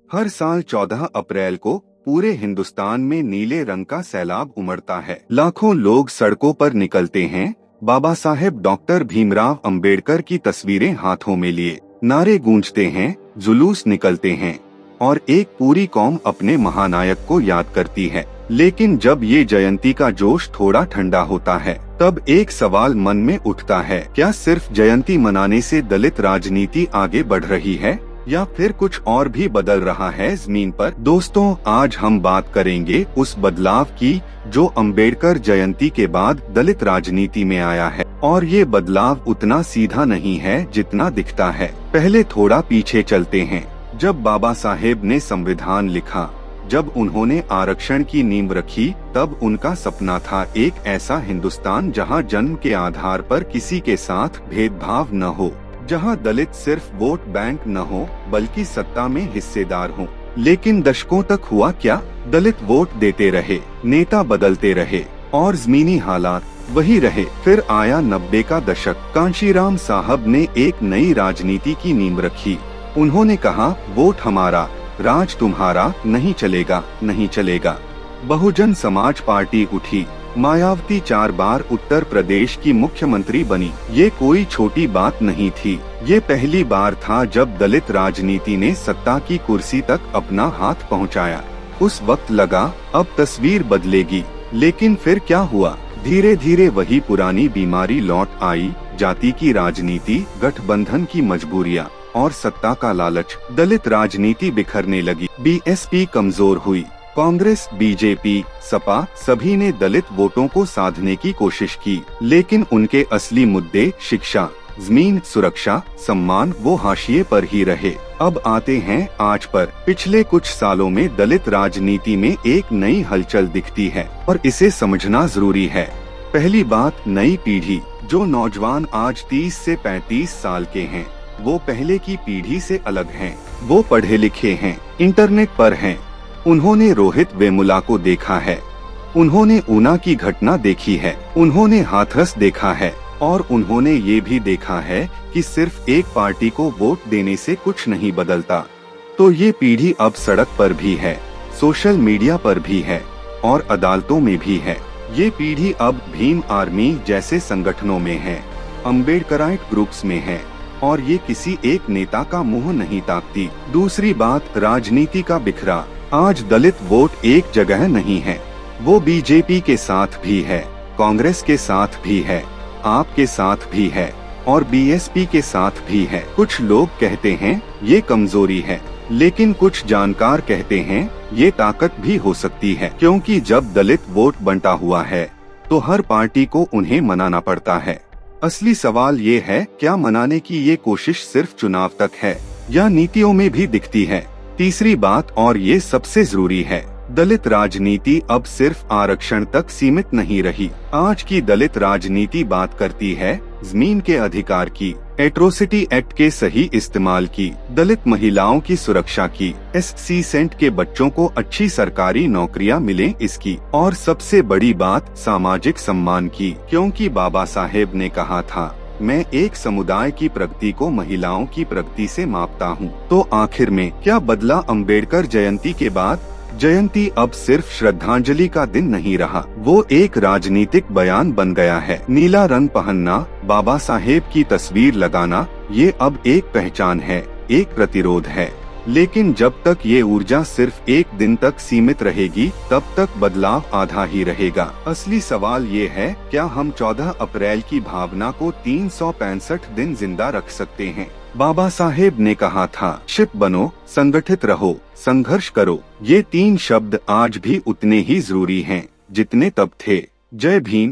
हर साल 14 अप्रैल को पूरे हिंदुस्तान में नीले रंग का सैलाब उमड़ता है। लाखों लोग सड़कों पर निकलते हैं, बाबा साहेब डॉक्टर भीमराव अंबेडकर की तस्वीरें हाथों में लिए, नारे गूंजते हैं, जुलूस निकलते हैं और एक पूरी कौम अपने महानायक को याद करती है। लेकिन जब ये जयंती का जोश थोड़ा ठंडा होता है, तब एक सवाल मन में उठता है, क्या सिर्फ जयंती मनाने से दलित राजनीति आगे बढ़ रही है या फिर कुछ और भी बदल रहा है जमीन पर? दोस्तों, आज हम बात करेंगे उस बदलाव की जो अंबेडकर जयंती के बाद दलित राजनीति में आया है। और ये बदलाव उतना सीधा नहीं है जितना दिखता है। पहले थोड़ा पीछे चलते हैं। जब बाबा साहेब ने संविधान लिखा, जब उन्होंने आरक्षण की नींव रखी, तब उनका सपना था एक ऐसा हिंदुस्तान जहां जन्म के आधार पर किसी के साथ भेदभाव न हो, जहां दलित सिर्फ वोट बैंक न हो बल्कि सत्ता में हिस्सेदार हो। लेकिन दशकों तक हुआ क्या? दलित वोट देते रहे, नेता बदलते रहे और जमीनी हालात वही रहे। फिर आया 90 का दशक। कांशीराम साहब ने एक नई राजनीति की नींव रखी। उन्होंने कहा, वोट हमारा, राज तुम्हारा, नहीं चलेगा, नहीं चलेगा। बहुजन समाज पार्टी उठी। मायावती 4 बार उत्तर प्रदेश की मुख्यमंत्री बनी। ये कोई छोटी बात नहीं थी। ये पहली बार था जब दलित राजनीति ने सत्ता की कुर्सी तक अपना हाथ पहुंचाया। उस वक्त लगा अब तस्वीर बदलेगी। लेकिन फिर क्या हुआ? धीरे धीरे वही पुरानी बीमारी लौट आई। जाति की राजनीति, गठबंधन की मजबूरियां और सत्ता का लालच। दलित राजनीति बिखरने लगी। बीएसपी कमजोर हुई। कांग्रेस, बीजेपी, सपा सभी ने दलित वोटों को साधने की कोशिश की, लेकिन उनके असली मुद्दे शिक्षा, जमीन, सुरक्षा, सम्मान वो हाशिए पर ही रहे। अब आते हैं आज पर। पिछले कुछ सालों में दलित राजनीति में एक नई हलचल दिखती है और इसे समझना जरूरी है। पहली बात, नई पीढ़ी। जो नौजवान आज 30 से 35 साल के हैं, वो पहले की पीढ़ी से अलग हैं। वो पढ़े लिखे हैं, इंटरनेट पर हैं। उन्होंने रोहित वेमुला को देखा है, उन्होंने ऊना की घटना देखी है, उन्होंने हाथरस देखा है और उन्होंने ये भी देखा है कि सिर्फ एक पार्टी को वोट देने से कुछ नहीं बदलता। तो ये पीढ़ी अब सड़क पर भी है, सोशल मीडिया पर भी है और अदालतों में भी है। ये पीढ़ी अब भीम आर्मी जैसे संगठनों में है, अम्बेडकराइट ग्रुप्स में है और ये किसी एक नेता का मुंह नहीं ताकती। दूसरी बात, राजनीति का बिखरा। आज दलित वोट एक जगह नहीं है। वो बीजेपी के साथ भी है, कांग्रेस के साथ भी है, आप के साथ भी है और बीएसपी के साथ भी है। कुछ लोग कहते हैं ये कमजोरी है, लेकिन कुछ जानकार कहते हैं ये ताकत भी हो सकती है, क्योंकि जब दलित वोट बंटा हुआ है तो हर पार्टी को उन्हें मनाना पड़ता है। असली सवाल ये है, क्या मनाने की ये कोशिश सिर्फ चुनाव तक है या नीतियों में भी दिखती है? तीसरी बात, और ये सबसे जरूरी है, दलित राजनीति अब सिर्फ आरक्षण तक सीमित नहीं रही। आज की दलित राजनीति बात करती है जमीन के अधिकार की, एट्रोसिटी एक्ट के सही इस्तेमाल की, दलित महिलाओं की सुरक्षा की, SC सेंट के बच्चों को अच्छी सरकारी नौकरियां मिलें इसकी, और सबसे बड़ी बात, सामाजिक सम्मान की। क्योंकि बाबा साहेब ने कहा था, मैं एक समुदाय की प्रगति को महिलाओं की प्रगति से मापता हूँ। तो आखिर में क्या बदला अंबेडकर जयंती के बाद? जयंती अब सिर्फ श्रद्धांजलि का दिन नहीं रहा, वो एक राजनीतिक बयान बन गया है। नीला रंग पहनना, बाबा साहेब की तस्वीर लगाना, ये अब एक पहचान है, एक प्रतिरोध है। लेकिन जब तक ये ऊर्जा सिर्फ एक दिन तक सीमित रहेगी, तब तक बदलाव आधा ही रहेगा। असली सवाल ये है, क्या हम 14 अप्रैल की भावना को 365 दिन जिंदा रख सकते हैं? बाबा साहेब ने कहा था, शिप बनो, संगठित रहो, संघर्ष करो। ये 3 शब्द आज भी उतने ही जरूरी हैं जितने तब थे। जय भीम।